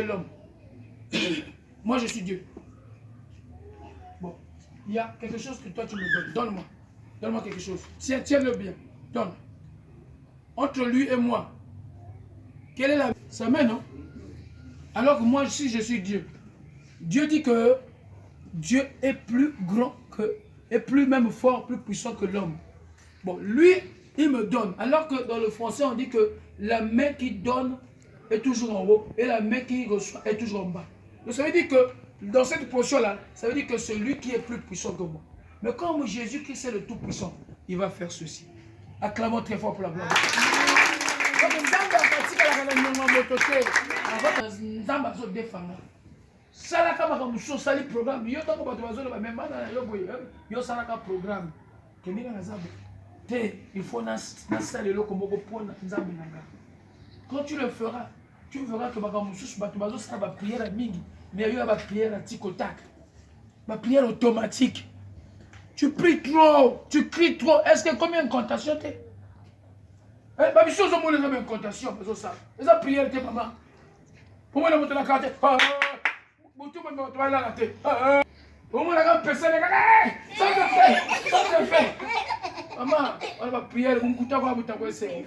l'homme. Moi, je suis Dieu. Bon, il y a quelque chose que toi, tu me donnes. Donne-moi. Donne-moi quelque chose. Tiens-le bien. Donne. Entre lui et moi, quelle est la... Ça mène, non? Alors que moi, si je suis Dieu, Dieu dit que Dieu est plus grand que... est plus même fort, plus puissant que l'homme. Bon, lui, il me donne. Alors que dans le français, on dit que la main qui donne est toujours en haut et la main qui reçoit est toujours en bas. Donc ça veut dire que dans cette position-là, ça veut dire que c'est lui qui est plus puissant que moi. Mais comme Jésus-Christ est le tout-puissant, il va faire ceci. Acclamons très fort pour la gloire. Salaka makamuso sali programme yo tango bato bazo ba même na yo boye yo salaka programme keninga na zabo te il faut na salle lo komoko pona nzambe nanga. Quand tu le feras, tu verras que bakamuso bato bazo sala ba prière mingi mais yo ba prière tic au tac. Ba prière automatique. Tu pries trop, tu cries trop. Est-ce que combien de incantations t'es? Eh ba biso zo mona na incantation bazo ça. Eza prière te maman. Pour moi na moto na carte. Tout le monde va la tête. Au moins, la personne est ça se fait. Maman, on va prier. On va prier.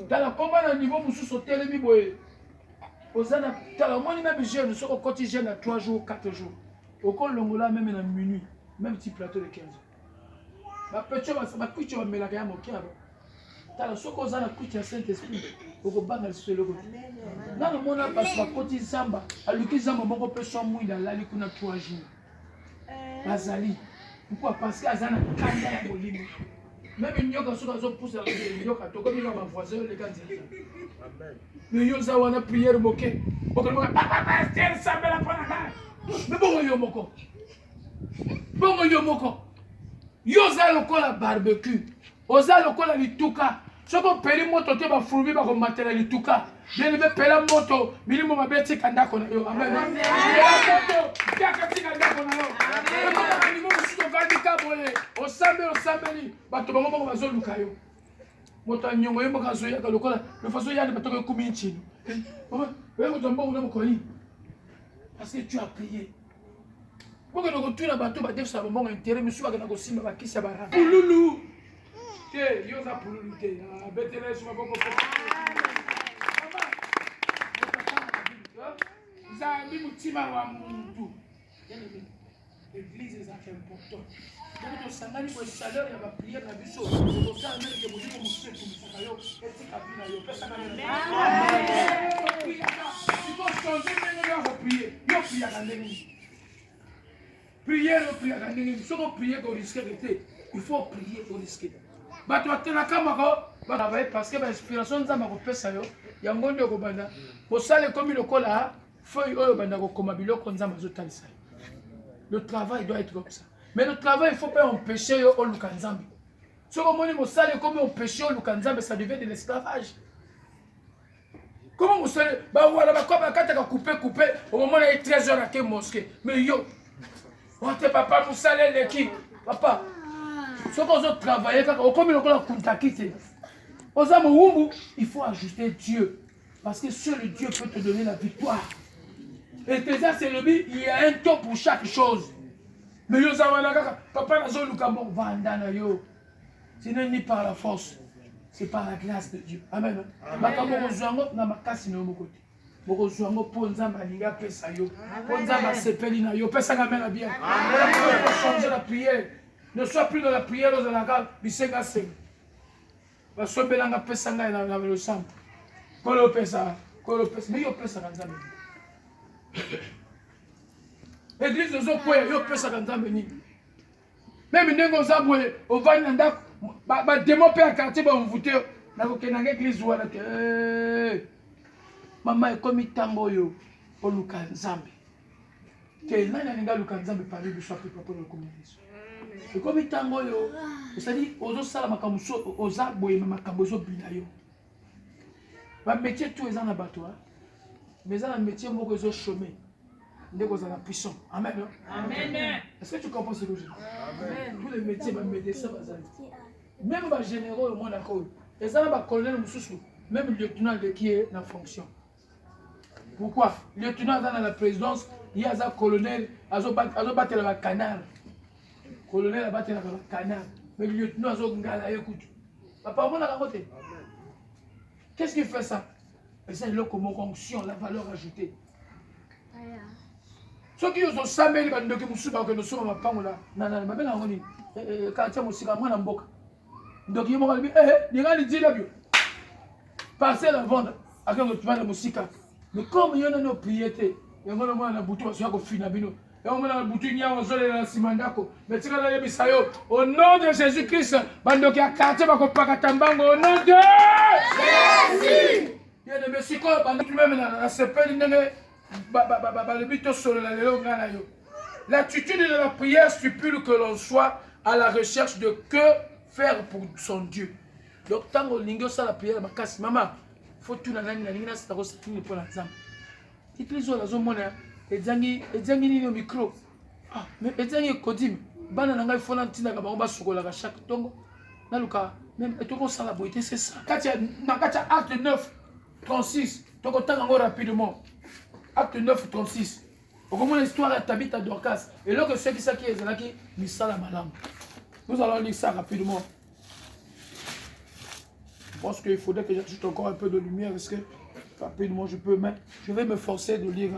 Dans la combat, le niveau, nous sommes tellement boy. Aux années, dans le monde, même jeune, nous sommes au quotidien à 3 jours, 4 jours. Au col Longola, même à minuit, même petit plateau de 15 jours. Ma petite, ma couche, va me la gagner mon cœur. Dans le soko, aux années, couche à Saint-Esprit. Au banc, elle se le côté. Dans le monde, parce que côté Zamba, à l'outil Zamba, mon père soit mouillé dans la ligne 3 jours. Bazali. Pourquoi? Parce qu'à Zana, Kanda Bolimo. Même une yoga sur la zone pousse à yoga, tout comme il a ma voisin, les gars. Mais Yosa, on a prié le moquet. Papa, tiens, ça me la prendre. Mais bon, yo moko. Bon, yo moko. Yosa, le col à barbecue. Osa, le col à l'ituka. Si on paye moto, tu vas fourber par le matériel tout cas. Bien aimé, paye la moto, minimum à bête, c'est kanda qu'on a eu. Amen. La moto, bien que tu kanda qu'on a eu. Amen. Minimum, si on va du caboyer, au samedi, bateau, on va zone lukayo. Moto à nyongo, il m'a zoya, le cola, le façon y'a des bateaux comme une chine. Parce que tu as prié. Pour que nous retournions à bateau, bateau, ça va m'en intérêt, mais soit que nous sommes à qui ça va. Loulou. Yo za pour lutter. Betele sur beaucoup de Zambi mutima wa muntu. L'église est importante. Donc on s'amène pour chaleur et on va prier la biso. On s'amène que vous dites monsieur pour ça yo et kabina yo pesa na. Tu dois changer de manière prier. Yo prier à l'ennemi. Prier à l'ennemi. Si on prie qu'on risque d'être, il faut prier qu'on risque. Bato atena kamako travailler parce que l'inspiration nzamba ko pesa yo yango ndio ko banda ko sale comme le kola feuille oyo banda ko koma biloko nzamba zo talisa. Le travail doit être comme ça. Mais le travail il faut pas empêcher yo o luka nzambe. So ko moni mo sale comme empêcher o luka nzambe ça devient de l'esclavage. Comment vous savez ba voilà ba quoi kata ka couper au moment là 13h à quelle mosquée. Mais yo on te papa pour sale l'équipe. Papa ce qu'on a travaillé, comme il a contacté, il faut ajuster Dieu. Parce que seul Dieu peut te donner la victoire. Et déjà, c'est le but, il y a un temps pour chaque chose. Mais papa n'a pas le yo. Ce n'est ni par la force, c'est par la grâce de Dieu. Amen. Changer la prière. Ne sois plus dans la prière dans la gare, bisenga seng. Va sobelanga pesanga na le sang. Kolo pesa, mais yo pesa kanzambe. Église zo poye yo pesa kanzambe ni. Même ndengo zabwe o vani nda ba démon pe quartier ba mvuté na ko kenanga église wana ke. Mama ekomi tango yo o luka nzambe. Ke nani ninga luka nzambe parler de soi pe pour le communisme. Et comme il tango yo, c'est-à-dire aux sala makamuso aux aboye makabozo binayo. Ba métier tout est en abattoir. Mais un métier moko zo chômer. Ndeko za la puissant. Amen. Amen. Est-ce que tu comprends ce que je dis? Amen. Tous les métiers ba médecin bazali. Même ba généraux au monde encore. Et ça ba colonel mususu, même le lieutenant de qui est en fonction. Pourquoi? Lieutenant dans la présidence, il y a un colonel, battu le canard. Colonel a battu le canard. Mais le lieutenant a ngala écoute. Papa, on a raconté. Qu'est-ce qui fait ça? Et c'est le comme onction, la valeur ajoutée. Ceux qui ont 100 000 bandes qui musu ba que nous sommes pas là. Non, ma belle ngoni. Quartier musika mwana mboka. Donc il m'a dit il a dit là bio. Passer la vente avec notre plan de musique. Mais comme il y a nos propriétés, il y a un bouton qui est fini. Il y a un bouton qui est en Simandako. Mais tu as dit au nom de Jésus-Christ, bando qui a quartier va Pakatambango au nom de Jésus. Il y a des messieurs bando qui même la CPL l'attitude de la prière stipule que l'on soit à la recherche de que faire pour son Dieu. Donc tant que l'on ça la prière, maman, faut tout la nani na ça ko satini pour l'exemple. Utiliser la zone mona ejangi ni no micro. Ah mais ejangi kodim bana na ngai faut lantina ka ba sokola ka chaque tongo. Na luka même etoko sala boité c'est ça. Katia acte 9 36 toko tanga ngo rapidement. Acte 9 36. Au moins l'histoire est Tabitha Dorcas et là que ceux qui est Zelaki misala malam. Nous allons lire ça rapidement. Je pense qu'il faudrait que j'ajoute encore un peu de lumière parce que rapidement je vais me forcer de lire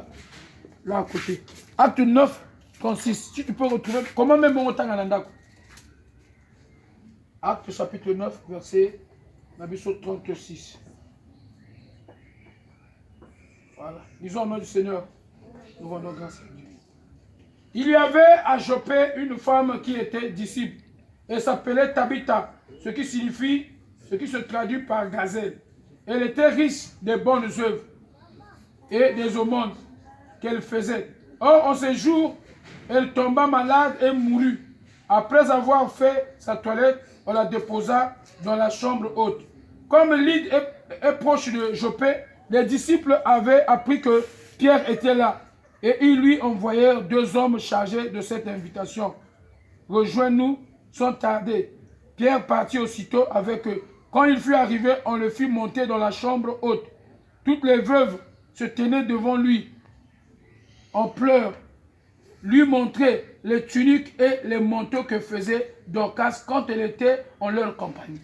là à côté. Acte 9, 36. Si tu peux retrouver, comment même on entend en Acte chapitre 9, verset 36. Voilà. Disons au nom du Seigneur, nous rendons grâce à Dieu. Il y avait à Joppé une femme qui était disciple et s'appelait Tabitha, ce qui se traduit par gazelle. Elle était riche des bonnes œuvres et des aumônes qu'elle faisait. Or, en ce jour, elle tomba malade et mourut. Après avoir fait sa toilette, on la déposa dans la chambre haute. Comme Lydde est proche de Joppé, les disciples avaient appris que Pierre était là. Et ils lui envoyèrent 2 hommes chargés de cette invitation. Rejoins-nous sans tarder. Pierre partit aussitôt avec eux. Quand il fut arrivé, on le fit monter dans la chambre haute. Toutes les veuves se tenaient devant lui en pleurs, lui montraient les tuniques et les manteaux que faisait Dorcas quand elle était en leur compagnie.